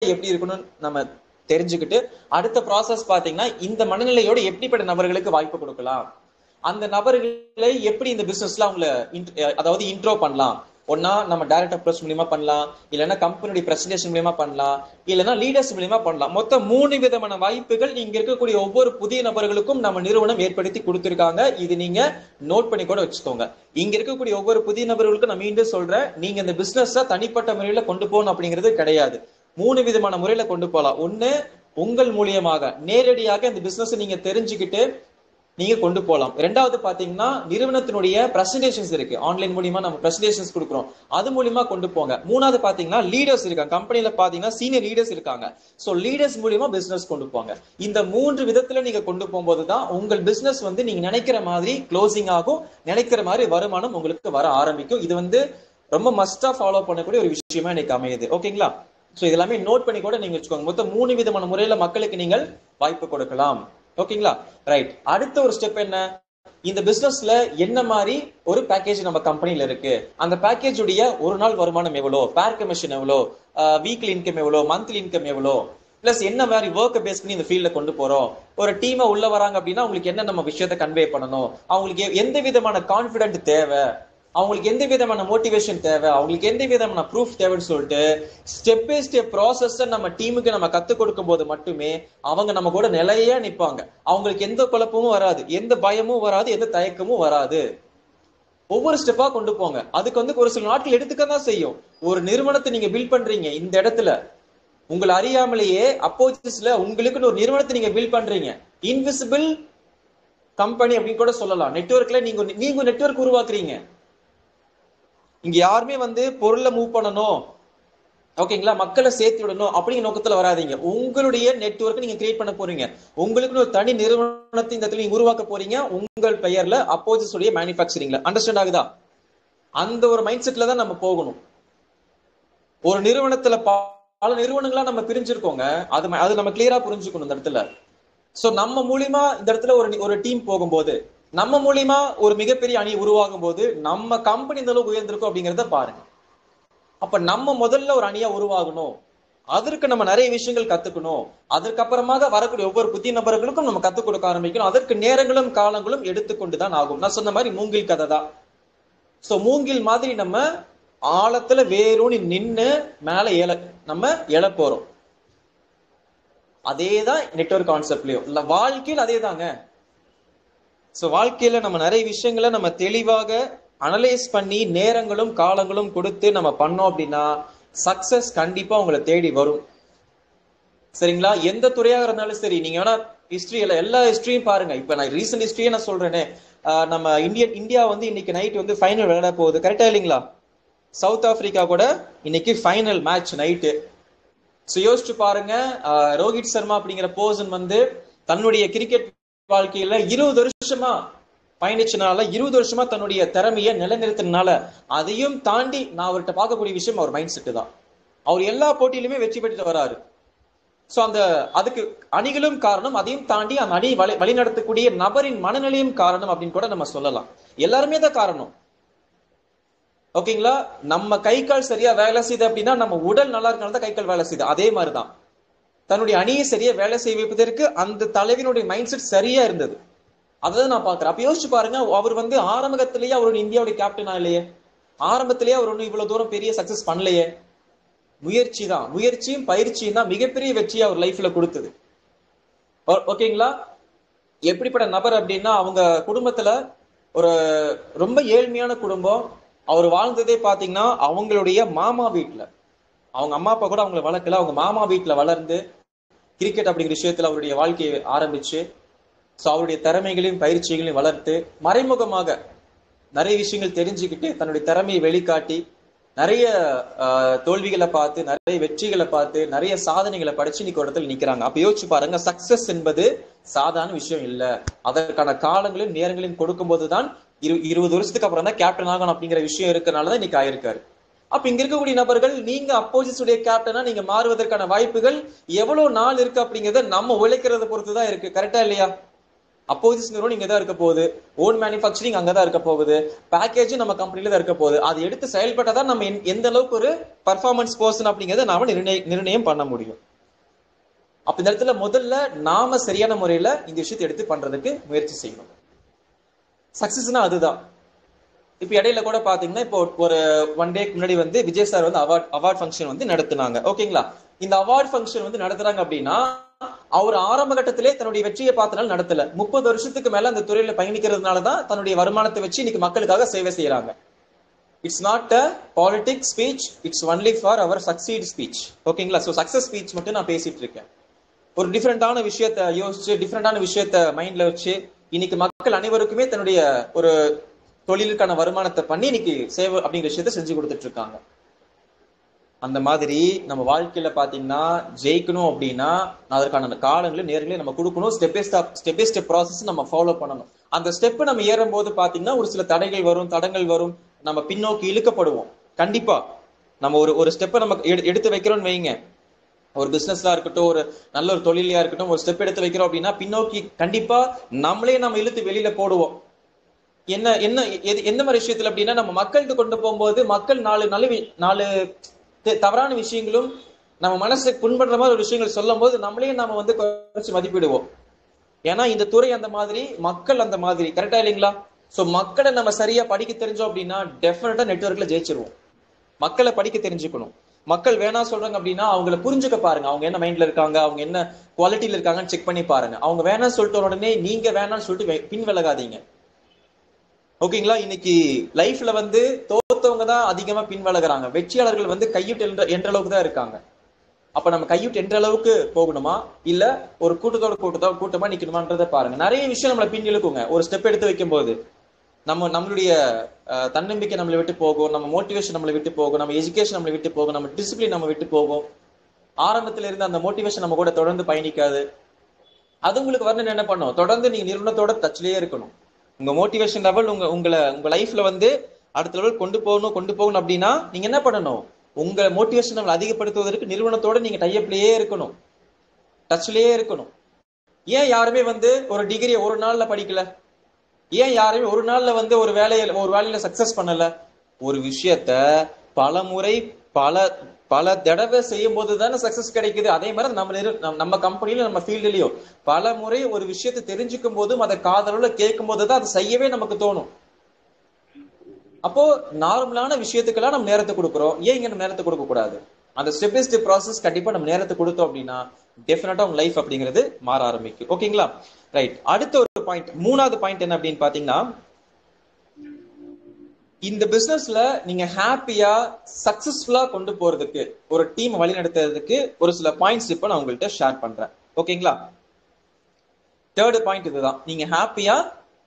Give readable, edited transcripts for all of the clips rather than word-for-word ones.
எப்படி இருக்கணும்னு நம்ம தெரிஞ்சுக்கிட்டு அடுத்த ப்ராசஸ் பாத்தீங்கன்னா இந்த மனநிலையோட எப்படிப்பட்ட நபர்களுக்கு வாய்ப்பு கொடுக்கலாம், அந்த நபர்களை எப்படி இந்த பிசினஸ்ல அவங்கள அதாவது இன்ட்ரோ பண்ணலாம். ஒன்னா நம்ம டைரக்ட் அப்ரோச் மூலியமா பண்ணலாம், இல்லைன்னா கம்பெனியோட பிரசன்டேஷன் மூலியமா பண்ணலாம், இல்லைன்னா லீடர்ஸ் மூலியமா பண்ணலாம். மொத்தம் 3 விதமான வாய்ப்புகள் இங்க இருக்கக்கூடிய ஒவ்வொரு புதிய நபர்களுக்கும் நம்ம நிறுவனம் ஏற்படுத்தி கொடுத்திருக்காங்க. இது நீங்க நோட் பண்ணி கூட வச்சுக்கோங்க. இங்க இருக்கக்கூடிய ஒவ்வொரு புதிய நபர்களுக்கும் நான் மீண்டும் சொல்றேன், நீங்க இந்த பிசினஸ் தனிப்பட்ட முறையில கொண்டு போகணும் அப்படிங்கிறது கிடையாது. 3 விதமான முறையில கொண்டு போகலாம். ஒண்ணு, உங்கள் மூலியமாக நேரடியாக இந்த பிசினஸ் நீங்க தெரிஞ்சுக்கிட்டு நீங்க கொண்டு போகலாம். ரெண்டாவது பாத்தீங்கன்னா நிறுவனத்தினுடைய பிரசன்டேஷன்ஸ் இருக்கு, ஆன்லைன் மூலியமா நம்ம பிரசன்டேஷன்ஸ் கொடுக்குறோம், அது மூலியமா கொண்டு போங்க. மூணாவது பாத்தீங்கன்னா லீடர்ஸ் இருக்காங்க, கம்பெனில பாத்தீங்கன்னா சீனியர் லீடர்ஸ் இருக்காங்க, சோ லீடர்ஸ் மூலியமா பிசினஸ் கொண்டு போங்க. இந்த 3 விதத்துல நீங்க கொண்டு போகும்போது தான் உங்கள் பிசினஸ் நீங்க நினைக்கிற மாதிரி க்ளோசிங் ஆகும், நினைக்கிற மாதிரி வருமானம் உங்களுக்கு வர ஆரம்பிக்கும். இது ரொம்ப மஸ்டா ஃபாலோ பண்ணக்கூடிய ஒரு விஷயமா எனக்கு அமையுது. ஓகேங்களா? சோ இதெல்லாமே நோட் பண்ணி கூட நீங்க வச்சுக்கோங்க. மொத்தம் 3 விதமான முறையில மக்களுக்கு நீங்கள் வாய்ப்பு கொடுக்கலாம். ஓகேங்களா? ரைட். அடுத்த ஒரு ஸ்டெப் என்ன, இந்த பிசினஸ்ல என்ன மாதிரி ஒரு பேக்கேஜ் நம்ம கம்பெனில இருக்கு, அந்த பேக்கேஜ் உடைய ஒரு நாள் வருமானம் எவ்வளோ, பேர் கமிஷன் எவ்வளோ, வீக்லி இன்கம் எவ்வளோ, மந்த்லி இன்கம் எவ்வளோ, பிளஸ் என்ன மாதிரி ஒர்க் பேஸ் பண்ணி இந்த ஃபீல்ட்ல கொண்டு போறோம், ஒரு டீமை உள்ள வராங்க அப்படின்னா அவங்களுக்கு என்ன நம்ம விஷயத்த கன்வே பண்ணணும், அவங்களுக்கு எந்த விதமான கான்பிடென்ட் தேவை, அவங்களுக்கு எந்த விதமான மோட்டிவேஷன் தேவை, அவங்களுக்கு எந்த விதமான ப்ரூஃப் தேவைன்னு சொல்லிட்டு ஸ்டெப் பை ஸ்டெப் ப்ராசஸ் நம்ம டீமுக்கு நம்ம கத்துக் கொடுக்கும் போது மட்டுமே அவங்க நம்ம கூட நிலையா நிற்பாங்க. அவங்களுக்கு எந்த குழப்பமும் வராது, எந்த பயமும் வராது, எந்த தயக்கமும் வராது. ஒவ்வொரு ஸ்டெப்பா கொண்டு போங்க. அதுக்கு ஒரு சில நாட்கள் எடுத்துக்க தான் செய்யும். ஒரு நிறுவனத்தை நீங்க பில்ட் பண்றீங்க, இந்த இடத்துல உங்களை அறியாமலேயே அப்போசிஸ்ல உங்களுக்குன்னு ஒரு நிறுவனத்தை நீங்க பில்ட் பண்றீங்க. இன்விசிபிள் கம்பெனி அப்படின்னு கூட சொல்லலாம். நெட்வொர்க்ல நீங்க நெட்வொர்க் உருவாக்குறீங்க. இங்க யாருமே பொருளை மூவ் பண்ணணும், ஓகேங்களா, மக்களை சேர்த்து விடணும் அப்படிங்கிற நோக்கத்துல வராதீங்க. உங்களுடைய நெட்வொர்க் நீங்க கிரியேட் பண்ண போறீங்க, உங்களுக்கு ஒரு தனி நிறுவனத்தை இந்த இடத்துல நீங்க உருவாக்க போறீங்க, உங்கள் பெயர்ல அப்போசிஸ் உடைய மேனுஃபேக்சரிங்ல. அண்டர்ஸ்டாண்ட் ஆகுதா? அந்த ஒரு மைண்ட் செட்ல தான் நம்ம போகணும். ஒரு நிறுவனத்துல பல நிறுவனங்களா நம்ம பிரிஞ்சிருக்கோங்க, அது நம்ம கிளியரா புரிஞ்சுக்கணும் இந்த இடத்துல. சோ நம்ம மூலியமா இந்த இடத்துல ஒரு டீம் போகும்போது, நம்ம மூலியமா ஒரு மிகப்பெரிய அணி உருவாகும் போது நம்ம கம்பெனி இந்த அளவுக்கு உயர்ந்திருக்கும் அப்படிங்கிறத பாருங்க. அப்ப நம்ம முதல்ல ஒரு அணியா உருவாகணும், அதற்கு நம்ம நிறைய விஷயங்கள் கத்துக்கணும், அதற்கப்புறமாக வரக்கூடிய ஒவ்வொரு புதிய நபர்களுக்கும் நம்ம கத்துக் கொடுக்க ஆரம்பிக்கணும். அதற்கு நேரங்களும் காலங்களும் எடுத்துக்கொண்டுதான் ஆகும். நான் சொன்ன மாதிரி மூங்கில் கதை தான். சோ மூங்கில் மாதிரி நம்ம ஆழத்துல வேரூனி நின்று மேல நம்ம எழ போறோம். அதேதான் நெட்வொர்க் கான்செப்ட்லயும் இல்ல, வாழ்க்கையில் அதே தாங்க. சோ வாழ்க்கையில நம்ம நிறைய விஷயங்களை நம்ம தெளிவாக அனலைஸ் பண்ணி நேரங்களும் காலங்களும் கொடுத்து நம்ம பண்ணோம் அப்படின்னா சக்சஸ் கண்டிப்பா உங்களை தேடி வரும். சரிங்களா? எந்த துறையாக இருந்தாலும் சரி, நீங்க வேணா ஹிஸ்டரி எல்லா ஹிஸ்டரியும் பாருங்க. இப்ப நான் ரீசன்ட் ஹிஸ்டரியே நான் சொல்றேனே, நம்ம இந்தியா இன்னைக்கு நைட் ஃபைனல் விளையாட போகுது, கரெக்டா இல்லைங்களா? சவுத் ஆப்பிரிக்கா கூட இன்னைக்கு ஃபைனல் மேட்ச் நைட்டு. யோசிச்சு பாருங்க, ரோஹித் சர்மா அப்படிங்கிற பர்சன் தன்னுடைய கிரிக்கெட் வாழ்க்கையில 20 வருஷமா பயணிச்சனால, 20 வருஷமா தன்னுடைய திறமையை நிலைநிறுத்தினால, அதையும் தாண்டி நான் அவர்கிட்ட பார்க்கக்கூடிய விஷயம் அவர் மைண்ட் செட் தான். அவர் எல்லா போட்டியிலுமே வெற்றி பெற்று வராரு. சோ அதுக்கு அணிகளும் காரணம், அதையும் தாண்டி அந்த அணி வழிநடத்தக்கூடிய நபரின் மனநிலையும் காரணம் அப்படின்னு கூட நம்ம சொல்லலாம். எல்லாருமே தான் காரணம். ஓகேங்களா? நம்ம கை கால் சரியா வேலை செய்யுது அப்படின்னா நம்ம உடல் நல்லா இருக்கனால தான் கை கால் வேலை செய்யுது. அதே மாதிரிதான் தன்னுடைய அணியை சரியா வேலை செய்ய வைப்பதற்கு அந்த தலைவனுடைய மைண்ட் செட் சரியா இருந்தது. அதான் நான் பாக்குறேன். அப்ப யோசிச்சு பாருங்க, அவர் ஆரம்பத்திலேயே அவர் இந்தியாவுடைய கேப்டனா இல்லையே, ஆரம்பத்திலேயே அவர் இவ்வளவு தூரம் பெரிய சக்சஸ் பண்ணலையே. முயற்சி தான், முயற்சியும் பயிற்சியும் தான் மிகப்பெரிய வெற்றியை அவர் லைஃப்ல கொடுத்தது. ஓகேங்களா? எப்படிப்பட்ட நபர் அப்படின்னா, அவங்க குடும்பத்துல ஒரு ரொம்ப ஏழ்மையான குடும்பம். அவர் வாழ்ந்ததே பாத்தீங்கன்னா அவங்களுடைய மாமா வீட்டுல, அவங்க அம்மா அப்பா கூட அவங்களை வளர்க்கல, அவங்க மாமா வீட்டுல வளர்ந்து கிரிக்கெட் அப்படிங்கிற விஷயத்துல அவருடைய வாழ்க்கையை ஆரம்பிச்சு, அவருடைய திறமைகளையும் பயிற்சிகளையும் வளர்த்து மறைமுகமாக நிறைய விஷயங்கள் தெரிஞ்சுக்கிட்டு தன்னுடைய திறமையை வெளிக்காட்டி நிறைய தோல்விகளை பார்த்து, நிறைய வெற்றிகளை பார்த்து, நிறைய சாதனைகளை படிச்சு இன்னைக்கு ஒரு இடத்துல நிக்கிறாங்க. அப்ப யோசிச்சு பாருங்க, சக்சஸ் என்பது சாதாரண விஷயம் இல்ல. அதற்கான காலங்களையும் நேரங்களையும் கொடுக்கும் போதுதான் 20 வருஷத்துக்கு அப்புறம் தான் கேப்டன் ஆகணும் அப்படிங்கிற விஷயம் இருக்கனாலதான் இன்னைக்கு ஆயிருக்காரு. அப்ப இங்க இருக்கக்கூடிய நபர்கள், நீங்க அப்போசிஸ் உடைய கேப்டனா நீங்க மாறுவதற்கான வாய்ப்புகள் எவ்வளவு நாள் இருக்கு அப்படிங்கறத நம்ம உழைக்கிறத பொறுத்துதான் இருக்கு. கரெக்டா இல்லையா? அப்போசிஸ் நிறுவனம் இங்க தான் இருக்க போகுது, ஓன் மேனுஃபேக்சரிங் அங்கதான் இருக்க போகுது, பேக்கேஜும் நம்ம கம்பெனில தான் இருக்க போகுது. அது எடுத்து செயல்பட்டாதான் நம்ம எந்த அளவுக்கு ஒரு பர்ஃபார்மன்ஸ் பர்சன் அப்படிங்கறத நாம நிர்ணயம் பண்ண முடியும். அப்ப இந்த இடத்துல முதல்ல நாம சரியான முறையில இந்த விஷயத்தை எடுத்து பண்றதுக்கு முயற்சி செய்யணும். சக்சஸ்னா அதுதான். இப்ப இடையில கூட பாத்தீங்கன்னா, இப்போ ஒரு 1 டேக்கு முன்னாடி வந்து விஜய் சார் வந்து அவார்ட் ஃபங்க்ஷன் வந்து நடத்துனாங்க. ஓகேங்களா? இந்த அவார்ட் ஃபங்க்ஷன் வந்து நடத்துறாங்க அப்படின்னா, அவர் ஆரம்ப கட்டத்திலே தன்னுடைய வெற்றியை பார்த்தனால நடத்தல. 30 வருஷத்துக்கு மேல அந்த துறையில பயணிக்கிறதுனாலதான் தன்னுடைய வருமானத்தை வச்சு இன்னைக்கு மக்களுக்காக சேவை செய்யறாங்க. It's not a politics speech, it's only for our succeed speech. ஓகேங்களா? சோ சக்சஸ் ஸ்பீச் மட்டும் நான் பேசிட்டு இருக்கேன். ஒரு டிஃப்ரெண்டான விஷயத்த யோசிச்சு, டிஃப்ரெண்டான விஷயத்த மைண்ட்ல வச்சு இன்னைக்கு மக்கள் அனைவருக்குமே தன்னுடைய ஒரு தொழிலுக்கான வருமானத்தை பண்ணி இன்னைக்கு சேவை அப்படிங்கிற விஷயத்த செஞ்சு கொடுத்துட்டு இருக்காங்க. அந்த மாதிரி நம்ம வாழ்க்கையில பாத்தீங்கன்னா ஜெயிக்கணும் அப்படின்னா அதற்கான காலங்களை நேரங்களே நம்ம கொடுக்கணும். ஸ்டெப் பை ஸ்டெப் ப்ராசஸ் நம்ம ஃபாலோ பண்ணணும். அந்த ஸ்டெப் நம்ம ஏறும் போது பாத்தீங்கன்னா ஒரு சில தடைகள் வரும், தடங்கள் வரும், நம்ம பின்னோக்கி இழுக்கப்படுவோம். கண்டிப்பா நம்ம ஒரு ஸ்டெப்பை நம்ம எடுத்து வைக்கிறோம்னு வைங்க, ஒரு பிசினஸ்லா இருக்கட்டும், ஒரு நல்ல ஒரு தொழிலையா இருக்கட்டும், ஒரு ஸ்டெப் எடுத்து வைக்கிறோம் அப்படின்னா பின்னோக்கி கண்டிப்பா நம்மளே நம்ம இழுத்து வெளியில போடுவோம். எந்த மாதிரி விஷயத்துல அப்படின்னா, நம்ம மக்கள்கிட்ட கொண்டு போகும்போது மக்கள் நாலு தவறான விஷயங்களும் நம்ம மனசுக்கு புண்படுற மாதிரி ஒரு விஷயங்கள் சொல்லும் போது நம்மளே நாம வந்து குறைச்சு மதிப்பிடுவோம். ஏன்னா இந்த துறை அந்த மாதிரி, மக்கள் அந்த மாதிரி. கரெக்டா இல்லைங்களா? சோ மக்களை நம்ம சரியா படிக்க தெரிஞ்சோம் அப்படின்னா டெஃபினட்டா நெட்வொர்க்ல ஜெயிச்சிருவோம். மக்களை படிக்க தெரிஞ்சுக்கணும். மக்கள் வேணா சொல்றாங்க அப்படின்னா அவங்கள புரிஞ்சுக்க பாருங்க. அவங்க என்ன மைண்ட்ல இருக்காங்க, அவங்க என்ன குவாலிட்டியில இருக்காங்கன்னு செக் பண்ணி பாருங்க. அவங்க வேணாம்னு சொல்லிட்டு உடனே நீங்க வேணாம்னு சொல்லிட்டு பின் விலகாதீங்க. ஓகேங்களா? இன்னைக்கு லைஃப்ல வந்து தோத்தவங்க தான் அதிகமா பின் விலகுறாங்க. வெற்றியாளர்கள் வந்து கையுட்டு என்ற அளவுக்கு தான் இருக்காங்க. அப்ப நம்ம கையுட்டு என்ற அளவுக்கு போகணுமா, இல்ல ஒரு கூட்டமா நிக்கணுமான்றத பாருங்க. நிறைய விஷயம் நம்மளை பின் இழுக்குங்க. ஒரு ஸ்டெப் எடுத்து வைக்கும் போது நம்மளுடைய தன்னம்பிக்கை நம்மளை விட்டு போகும், நம்ம மோட்டிவேஷன் நம்மளை விட்டு போகும், நம்ம எஜுகேஷன் நம்மளை விட்டு போகும், நம்ம டிசிப்ளின் நம்ம விட்டு போகும். ஆரம்பத்துல இருந்து அந்த மோட்டிவேஷன் நம்ம கூட தொடர்ந்து பயணிக்காது. அது உங்களுக்கு வரணும்னு என்ன பண்ணும்? தொடர்ந்து நீங்க நிறுவனத்தோட டச்லயே இருக்கணும். உங்க மோட்டிவேஷன் லெவல் உங்க லைஃப்ல வந்து அடுத்த லெவல் கொண்டு போகணும் அப்படின்னா நீங்க என்ன பண்ணணும்? உங்க மோட்டிவேஷன் லெவல் அதிகப்படுத்துவதற்கு நிறுவனத்தோட நீங்க டைப்லயே இருக்கணும், டச்லயே இருக்கணும். ஏன் யாருமே வந்து ஒரு டிகிரியை ஒரு நாள்ல படிக்கல? ஏன் யாருமே ஒரு நாள்ல வந்து ஒரு வேலையில சக்சஸ் பண்ணல? ஒரு விஷயத்த பல முறை பல தடவை செய்யும் போது தானே சக்சஸ் கிடைக்குது. அதே மாதிரி நம்ம கம்பெனில நம்ம ஃபீல்டுலயும் பல முறை ஒரு விஷயத்தை தெரிஞ்சுக்கும் போதும் அதை காதலோட கேட்கும் போதுதான் அதை செய்யவே நமக்கு தோணும். அப்போ நார்மலான விஷயத்துக்கெல்லாம் நம்ம நேரத்தை கொடுக்குறோம். ஏன் இங்க நம்ம நேரத்தை கொடுக்க கூடாது? அந்த ஸ்டெப் பை ஸ்டெப் ப்ராசஸ் கண்டிப்பா நம்ம நேரத்தை கொடுத்தோம் அப்படின்னா டெஃபினட்டா உங்க லைஃப் அப்படிங்கிறது மாற ஆரம்பிக்கும். ஓகேங்களா? ரைட். அடுத்த ஒரு பாயிண்ட், மூணாவது பாயிண்ட் என்ன அப்படின்னு பாத்தீங்கன்னா, இந்த பிசினஸ்ல நீங்க ஹாப்பியா சக்சஸ்ஃபுல்லா கொண்டு போறதுக்கு, ஒரு டீம் வழி நடத்துறதுக்கு ஒரு சில பாயிண்ட்ஸ் இப்ப நான் உங்கள்கிட்ட ஷேர் பண்றேன். ஓகேங்களா? தேர்ட் பாயிண்ட் இதுதான். நீங்க ஹாப்பியா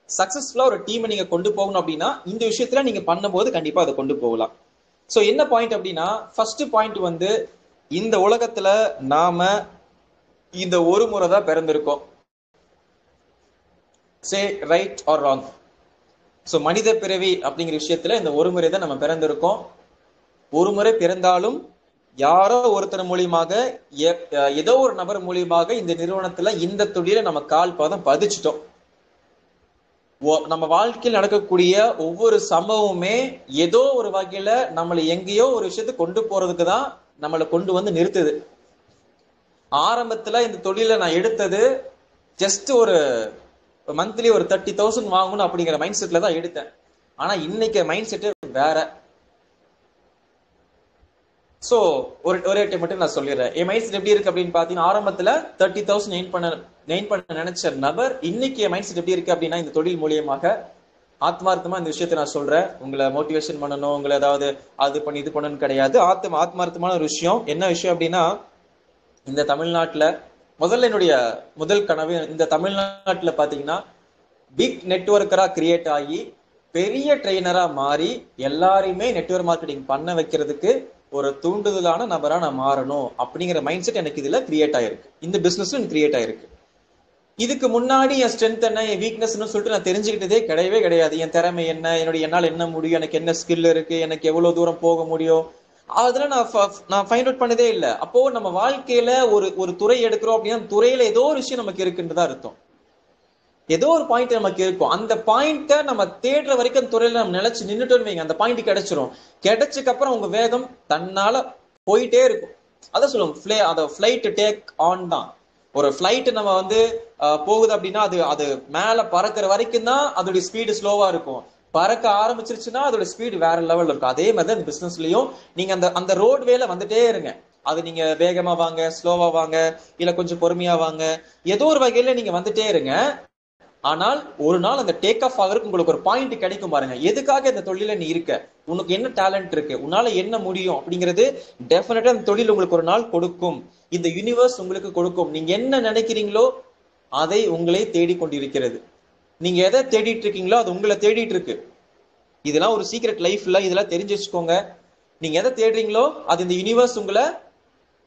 சக்சஸ்ஃபுல்லா ஒரு டீமை நீங்க கொண்டு போகணும் அப்படின்னா இந்த விஷயத்துல நீங்க பண்ணும்போது கண்டிப்பா அதை கொண்டு போகலாம். சோ என்ன பாயிண்ட் அப்படின்னா, ஃபர்ஸ்ட் பாயிண்ட் வந்து இந்த உலகத்துல நாம இந்த ஒரு முறை தான் பிறந்திருக்கோம். சே ரைட் ஆர் ராங். சோ மனித பிறவி அப்படிங்கிற விஷயத்துல இந்த ஒரு முறை தான் நம்ம பிறந்திருக்கோம். ஒரு முறை பிறந்தாலும் யாரோ ஒருத்தர் மூலியமாக, ஏதோ ஒரு நபர் மூலியமாக இந்த நிறுவனத்துல இந்த தொழில நம்ம கால் பாதம் பதிச்சிட்டோம். நம்ம வாழ்க்கையில் நடக்கக்கூடிய ஒவ்வொரு சம்பவமுமே ஏதோ ஒரு வகையில நம்மளை எங்கேயோ ஒரு விஷயத்தை கொண்டு போறதுக்கு தான் நம்மளை கொண்டு வந்து நிறுத்துது. ஆரம்பத்துல இந்த தொழில நான் எடுத்தது ஜஸ்ட் ஒரு மந்த்லி ஒரு 30,000 வாங்கணும் அப்படிங்கிற மைண்ட் செட்ல தான் எடுத்தேன். ஆனா இன்னைக்கு மைண்ட் செட் வேற. சோ ஒரு ரேட்டை மட்டும் நான் சொல்லிடுறேன். என் மைண்ட் செட் எப்படி இருக்கு அப்படின்னு பாத்தீங்கன்னா, ஆரம்பத்துல 30,000 எயின் பண்ண நினைச்ச நபர் இன்னைக்கு என் மைண்ட் செட் எப்படி இருக்கு அப்படின்னா, இந்த தொழில் மூலியமாக ஆத்மார்த்தமா இந்த விஷயத்த நான் சொல்றேன். உங்களை மோட்டிவேஷன் பண்ணணும், உங்களை ஏதாவது அது பண்ணி இது பண்ணணும்னு கிடையாது. ஆத்மார்த்தமான ஒரு விஷயம். என்ன விஷயம் அப்படின்னா, இந்த தமிழ்நாட்டுல முதல்ல என்னுடைய முதல் கனவு, இந்த தமிழ்நாட்டுல பாத்தீங்கன்னா பிக் நெட்வொர்க்கரா கிரியேட் ஆகி பெரிய ட்ரெயினரா மாறி எல்லாரையுமே நெட்வொர்க் மார்க்கெட்டிங் பண்ண வைக்கிறதுக்கு ஒரு தூண்டுதலான நபரா நான் மாறணும் அப்படிங்கிற மைண்ட் செட் எனக்கு இதுல கிரியேட் ஆயிருக்கு. இந்த பிசினஸ்ல கிரியேட் ஆயிருக்கு. இதுக்கு முன்னாடி என் ஸ்ட்ரென்த் என்ன, என் வீக்னஸ்ன்னு சொல்லிட்டு நான் தெரிஞ்சுக்கிட்டதே கிடையவே கிடையாது. என் திறமை என்ன, என்னால் என்ன முடியும், எனக்கு என்ன ஸ்கில் இருக்கு, எனக்கு எவ்வளவு தூரம் போக முடியும், அதெல்லாம் நான் ஃபைண்ட் அவுட் பண்ணதே இல்லை. அப்போ நம்ம வாழ்க்கையில ஒரு துறை எடுக்கிறோம் அப்படின்னா துறையில ஏதோ ஒரு விஷயம் நமக்கு இருக்குன்றதா அர்த்தம். ஏதோ ஒரு பாயிண்ட் நமக்கு இருக்கும். அந்த பாயிண்ட நம்ம தேடுற வரைக்கும் துறையில நம்ம நிலைச்சு நின்றுட்டோம்னு வைங்க, அந்த பாயிண்ட் கிடைச்சிரும். கிடைச்சதுக்கு அப்புறம் உங்க வேகம் தன்னால போயிட்டே இருக்கும். அதான் சொல்லுவோம், அந்த ஃபிளைட் டேக் ஆன் தான். ஒரு ஃபிளைட் நம்ம வந்து போகுது அப்படின்னா அது மேல பறக்கிற வரைக்கும் தான் அதோட ஸ்பீடு ஸ்லோவா இருக்கும். பறக்க ஆரம்பிச்சிருச்சுன்னா அதோட ஸ்பீடு வேற லெவல்ல இருக்கும். அதே மாதிரி இந்த பிசினஸ்லயும் நீங்க அந்த அந்த ரோட் வேல வந்துட்டே இருங்க. அது நீங்க வேகமா வாங்க, ஸ்லோவா வாங்க, இல்ல கொஞ்சம் பொறுமையா வாங்க, ஏதோ ஒரு வகையில நீங்க வந்துட்டே இருங்க. ஆனால் ஒரு நாள் அந்த டேக் ஆஃப் ஆகிறதுக்கு உங்களுக்கு ஒரு பாயிண்ட் கிடைக்கும் பாருங்க. எதுக்காக இந்த தொழில நீ இருக்க, உனக்கு என்ன டேலண்ட் இருக்கு, உன்னால என்ன முடியும் அப்படிங்கிறது டெஃபினட்டா அந்த தொழில் உங்களுக்கு ஒரு நாள் கொடுக்கும். இந்த யூனிவர்ஸ் உங்களுக்கு கொடுக்கும். நீங்க என்ன நினைக்கிறீங்களோ அதை உங்களை தேடிக்கொண்டிருக்கிறது. நீங்க எதை தேடிட்டு இருக்கீங்களோ அது உங்களை தேடிட்டு இருக்கு. இதெல்லாம் ஒரு சீக்ரெட் லைஃப்ல, இதெல்லாம் தெரிஞ்சு வச்சுக்கோங்க. நீங்க எதை தேடுறீங்களோ அது இந்த யூனிவர்ஸ் உங்களை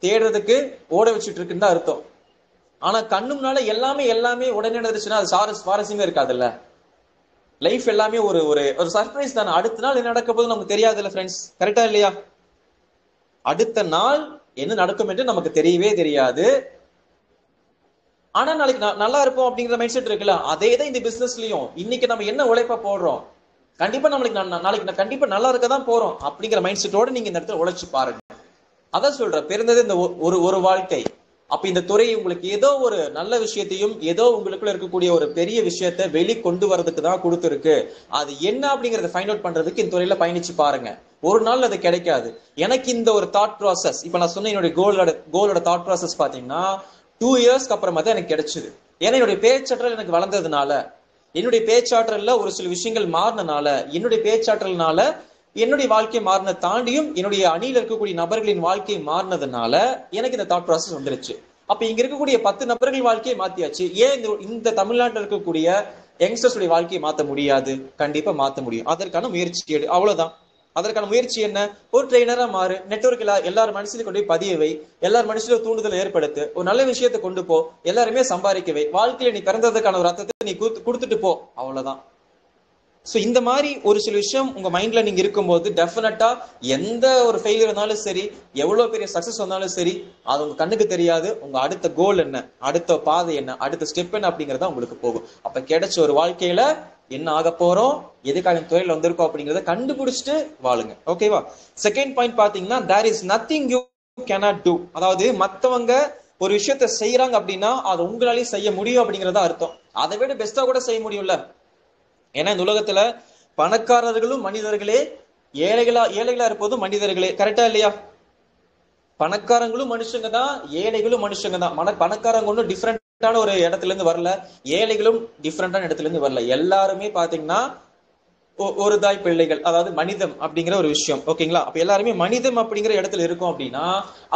தேடுறதுக்கு ஓட வச்சுட்டு இருக்குன்னு தான் அர்த்தம். ஆனா கண்ணு முன்னால எல்லாமே உடனே நடந்துச்சுன்னா அது சுவாரஸ்யமே இருக்காதுல்ல. லைஃப் எல்லாமே ஒரு ஒரு சர்ப்ரைஸ் தானே. அடுத்த நாள் என்ன நடக்க போது நமக்கு தெரியாது இல்ல ஃப்ரெண்ட்ஸ், கரெக்டா இல்லையா? அடுத்த நாள் என்ன நடக்கும் என்று நமக்கு தெரியவே தெரியாது. ஆனா நாளைக்கு நல்லா இருப்போம் அப்படிங்கிற மைண்ட் செட் இருக்குல்ல, அதே தான் இந்த பிசினஸ்லயும். இன்னைக்கு நம்ம என்ன உழைப்பா போடுறோம், கண்டிப்பா நாளைக்கு கண்டிப்பா நல்லா இருக்கதான் போறோம் அப்படிங்கிற மைண்ட் செட்டோட நீங்க இந்த இடத்துல உழைச்சு பாருங்க. அதான் சொல்ற, பிறந்தது இந்த ஒரு வாழ்க்கை. அப்ப இந்த துறை உங்களுக்கு ஏதோ ஒரு நல்ல விஷயத்தையும் ஏதோ உங்களுக்குள்ள இருக்கக்கூடிய ஒரு பெரிய விஷயத்த வெளி கொண்டு வரதுக்கு தான் கொடுத்துருக்கு. அது என்ன அப்படிங்கறத ஃபைண்ட் அவுட் பண்றதுக்கு இந்த துறையில பயணிச்சு பாருங்க. ஒரு நாள் அது கிடைக்காது. எனக்கு இந்த ஒரு தாட் ப்ராசஸ், இப்ப நான் சொன்ன என்னுடைய கோலோட தாட் ப்ராசஸ் பாத்தீங்கன்னா 2 இயர்ஸ்க்கு அப்புறமா தான் எனக்கு கிடைச்சது. ஏன்னா என்னுடைய பேச்சாற்றல் எனக்கு வளர்ந்ததுனால, என்னுடைய பேச்சாற்றல்ல ஒரு சில விஷயங்கள் மாறினால, என்னுடைய பேச்சாற்றல்னால என்னுடைய வாழ்க்கை மாறின தாண்டியும் என்னுடைய அணியில இருக்கக்கூடிய நபர்களின் வாழ்க்கை மாறினதுனால எனக்கு இந்த தாட் ப்ராசஸ் வந்துருச்சு. அப்ப இங்க இருக்கக்கூடிய 10 நபர்கள் வாழ்க்கையை மாத்தியாச்சு. ஏன் இந்த தமிழ்நாட்டில் இருக்கக்கூடிய யங்ஸ்டர்ஸ் உடைய வாழ்க்கையை மாத்த முடியாது? கண்டிப்பா மாத்த முடியும். அதற்கான முயற்சி எடு, அவ்வளவுதான். அதற்கான முயற்சி என்ன? ஒரு ட்ரெயினரா மாறு, நெட்வொர்க் எல்லாரும் மனசுல கொண்டு போய் பதியவை, எல்லாரும் மனசுல தூண்டுதல் ஏற்படுத்து, ஒரு நல்ல விஷயத்தை கொண்டு போ, எல்லாருமே சம்பாதிக்கவை, வாழ்க்கையில நீ பிறந்ததுக்கான ஒரு அர்த்தத்தை நீ கொடுத்துட்டு போ, அவ்வளவுதான். சோ இந்த மாதிரி ஒரு சில விஷயம் உங்க மைண்ட்ல நீங்க இருக்கும்போது டெஃபினட்டா எந்த ஒரு ஃபெயிலியர் வந்தாலும் சரி, எவ்வளவு பெரிய சக்சஸ் வந்தாலும் சரி, அது உங்க கண்ணுக்கு தெரியாது. உங்க அடுத்த கோல் என்ன, அடுத்த பாதை என்ன, அடுத்த ஸ்டெப் என்ன அப்படிங்கறத உங்களுக்கு போகும். அப்ப கிடைச்ச ஒரு வாழ்க்கையில என்ன ஆக போறோம், எதுக்காக துறையில வந்திருக்கோம் அப்படிங்கறத கண்டுபிடிச்சிட்டு வாழுங்க. ஓகேவா? செகண்ட் பாயிண்ட் பாத்தீங்கன்னா, there is nothing you cannot do. அதாவது மத்தவங்க ஒரு விஷயத்த செய்யறாங்க அப்படின்னா அது உங்களாலேயும் செய்ய முடியும் அப்படிங்கறத அர்த்தம். அதை விட பெஸ்டா கூட செய்ய முடியும்ல. ஏன்னா இந்த உலகத்துல பணக்காரர்களும் மனிதர்களே, ஏழைகளா இருப்பதும் மனிதர்களே, கரெக்டா இல்லையா? பணக்காரங்களும் மனுஷங்க தான், ஏழைகளும் மனுஷங்க தான். பணக்காரங்க ஒன்றும் டிஃப்ரெண்டான ஒரு இடத்துல இருந்து வரல, ஏழைகளும் டிஃப்ரெண்டான இடத்துல இருந்து வரல. எல்லாருமே பாத்தீங்கன்னா ஒரு தாய் பிள்ளைகள், அதாவது மனிதம் அப்படிங்கிற ஒரு விஷயம். ஓகேங்களா? அப்ப எல்லாருமே மனிதம் அப்படிங்கிற இடத்துல இருக்கும் அப்படின்னா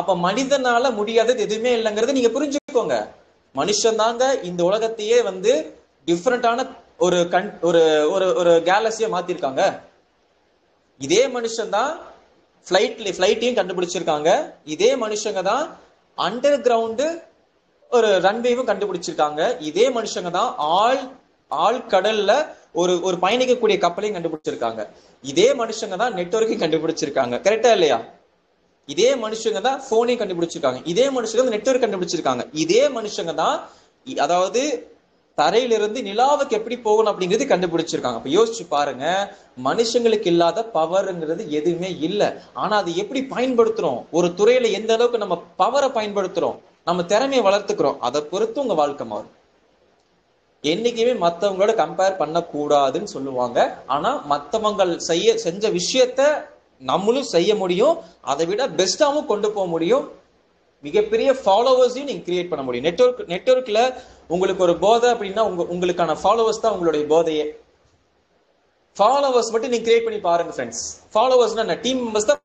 அப்ப மனிதனால முடியாதது எதுவுமே இல்லைங்கிறத நீங்க புரிஞ்சுக்கோங்க. மனுஷன் தாங்க இந்த உலகத்தையே வந்து டிஃப்ரெண்டான ஒரு ஒரு கேலக்சியா மாத்திருக்காங்க. இதே மனுஷன் தான் ஃபிளைட்டையும் கண்டுபிடிச்சிருக்காங்க. இதே மனுஷங்க தான் அண்டர் கிரவுண்ட் ஒரு ரன்வேவும் கண்டுபிடிச்சிருக்காங்க. இதே மனுஷங்க தான் ஆழ்கடல்ல ஒரு பயணிக்கக்கூடிய கப்பலையும் கண்டுபிடிச்சிருக்காங்க. இதே மனுஷங்க தான் நெட்வொர்க்கையும் கண்டுபிடிச்சிருக்காங்க. கரெக்டா இல்லையா? இதே மனுஷங்க தான் போனையும் கண்டுபிடிச்சிருக்காங்க. இதே மனுஷங்க தான் நெட்வொர்க் கண்டுபிடிச்சிருக்காங்க. இதே மனுஷங்க தான் அதாவது தரையிலிருந்து நிலாவுக்கு எப்படி போகணும் அப்படிங்கிறது கண்டுபிடிச்சிருக்காங்க. அப்ப யோசிச்சு பாருங்க, மனுஷங்களுக்கு இல்லாத பவர்ங்கிறது எதுவுமே இல்லை. ஆனா அதை எப்படி பயன்படுத்துறோம், ஒரு துறையில எந்த அளவுக்கு நம்ம பவரை பயன்படுத்துறோம், நம்ம திறமையை வளர்த்துக்கிறோம், அதை பொறுத்து உங்க வாழ்க்கை மாறும். என்னைக்குமே மத்தவங்களோட கம்பேர் பண்ண கூடாதுன்னு சொல்லுவாங்க. ஆனா மத்தவங்க செஞ்ச விஷயத்த நம்மளும் செய்ய முடியும், அதை விட பெஸ்டாவும் கொண்டு போக முடியும். மிகப்பெரிய ஃபாலோவர்ஸையும் நீங்க கிரியேட் பண்ண முடியும். நெட்வொர்க்ல உங்களுக்கு ஒரு போதை அப்படின்னா உங்களுக்கான ஃபாலோவர்ஸ் தான் உங்களுடைய போதையே. ஃபாலோவர்ஸ் மட்டும் நீங்க கிரியேட் பண்ணி பாருங்க ஃப்ரெண்ட்ஸ். ஃபாலோவர்ஸ்னா டீம் மெம்பர்ஸ் தான்